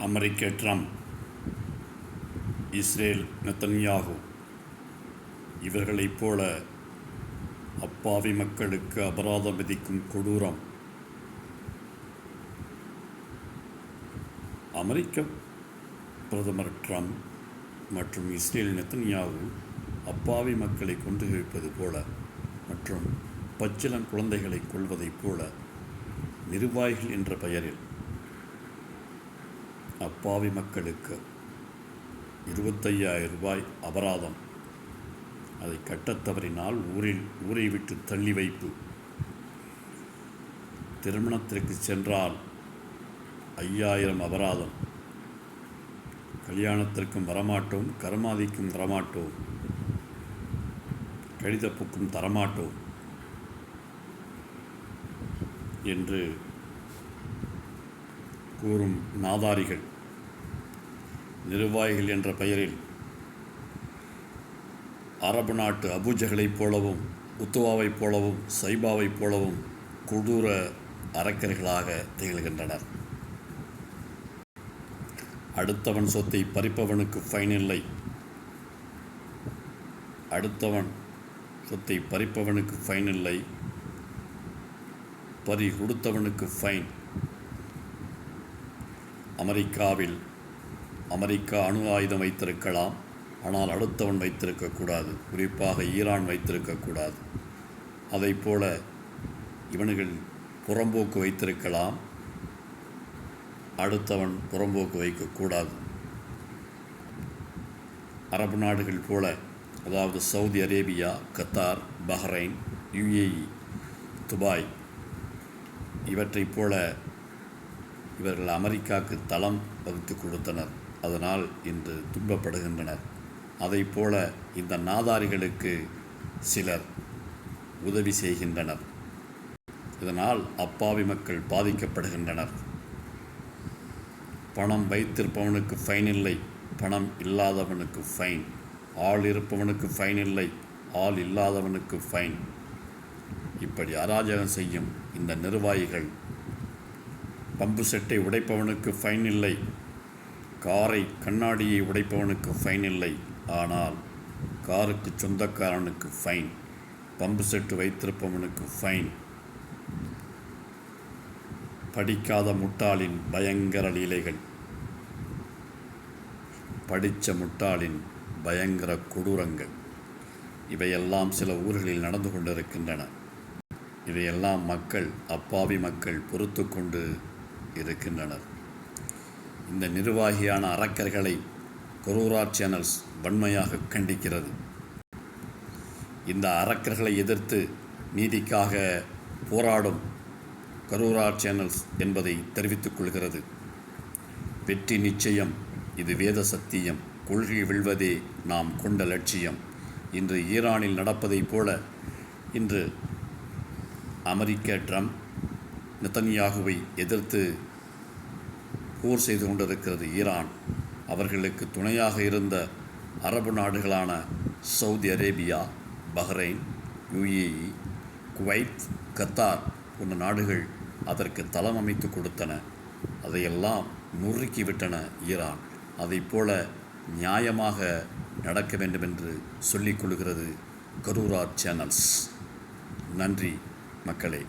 அமெரிக்க Trump, Israel Netanyahu இவர்களைப் போல அப்பாவி மக்களுக்கு அபராதம் விதிக்கும் கொடூரம் அமெரிக்க பிரதமர் ட்ரம்ப் மற்றும் இஸ்ரேல் நெத்தன்யாகு அப்பாவி மக்களை கொன்று வைப்பது போல மற்றும் பச்சிளம் குழந்தைகளை கொள்வதைப் போல நிர்வாகிகள் என்ற பெயரில் அப்பாவி மக்களுக்கு 25,000 ரூபாய் அபராதம், அதை கட்டத் தவறினால் ஊரை விட்டு தள்ளி வைப்பு, திருமணத்திற்கு சென்றால் 5,000 அபராதம், கல்யாணத்திற்கும் வரமாட்டோம், கருமாதிக்கும் வரமாட்டோம், கடிதப்புக்கும் தரமாட்டோம் என்று கூறும் நாதாரிகள், நிர்வாகிகள் என்ற பெயரில் அரபு நாட்டு அபூஜகளைப் போலவும் உத்துவாவைப் போலவும் சைபாவைப் போலவும் கொடூர அரக்கர்களாக திகழ்கின்றனர். அடுத்தவன் சொத்தை பறிப்பவனுக்கு ஃபைன் இல்லை, அடுத்தவன் சொத்தை பறிப்பவனுக்கு ஃபைன் இல்லை, பறி கொடுத்தவனுக்கு ஃபைன். அமெரிக்காவில் அமெரிக்கா அணு ஆயுதம் வைத்திருக்கலாம், ஆனால் அடுத்தவன் வைத்திருக்கக்கூடாது, குறிப்பாக ஈரான் வைத்திருக்கக்கூடாது. அதைப்போல இவனுகள் புறம்போக்கு வைத்திருக்கலாம், அடுத்தவன் புறம்போக்கு வைக்கக்கூடாது. அரபு நாடுகள் போல, அதாவது Saudi Arabia, Qatar, Bahrain, UAE, Dubai இவற்றைப் போல இவர்கள் அமெரிக்காவுக்கு தளம் வகுத்து கொடுத்தனர். அதனால் இன்று துன்பப்படுகின்றனர். அதைப்போல இந்த நாதாரிகளுக்கு சிலர் உதவி செய்கின்றனர். இதனால் அப்பாவி மக்கள் பாதிக்கப்படுகின்றனர். பணம் வைத்திருப்பவனுக்கு ஃபைன் இல்லை, பணம் இல்லாதவனுக்கு ஃபைன். ஆள் இருப்பவனுக்கு ஃபைன் இல்லை, ஆள் இல்லாதவனுக்கு ஃபைன். இப்படி அராஜகம் செய்யும் இந்த நிர்வாகிகள், பம்பு செட்டை உடைப்பவனுக்கு ஃபைன் இல்லை, காரை கண்ணாடியை உடைப்பவனுக்கு ஃபைன் இல்லை, ஆனால் காருக்கு சொந்தக்காரனுக்கு ஃபைன், பம்பு செட்டு வைத்திருப்பவனுக்கு ஃபைன். படிக்காத முட்டாளின் பயங்கர லீலைகள், படித்த முட்டாளின் பயங்கர கொடூரங்கள் இவையெல்லாம் சில ஊர்களில் நடந்து கொண்டிருக்கின்றன. இதையெல்லாம் மக்கள், அப்பாவி மக்கள் பொறுத்து கொண்டு இருக்கின்றனர். இந்த நிர்வாகியான அரக்கர்களை கரூரா சேனல்ஸ் வன்மையாக கண்டிக்கிறது. இந்த அரக்கர்களை எதிர்த்து நீதிக்காக போராடும் கரூரா சேனல்ஸ் என்பதை தெரிவித்துக் கொள்கிறது. வெற்றி நிச்சயம், இது வேத சத்தியம், கொள்கை வெல்வதே நாம் கொண்ட லட்சியம். இன்று ஈரானில் நடப்பதைப் போல இன்று அமெரிக்க ட்ரம்ப் நெத்தன்யாகுவை எதிர்த்து போர் செய்து கொண்டிருக்கிறது ஈரான். அவர்களுக்கு துணையாக இருந்த அரபு நாடுகளான Saudi Arabia, Bahrain, UAE, Kuwait, Qatar போன்ற நாடுகள் அதற்கு தளம் அமைத்து கொடுத்தன. அதையெல்லாம் நொறுக்கிவிட்டன ஈரான். அதைப்போல நியாயமாக நடக்க வேண்டும் என்று சொல்லிக் கொள்கிறது கரூரா சேனல்ஸ். நன்றி மக்களே.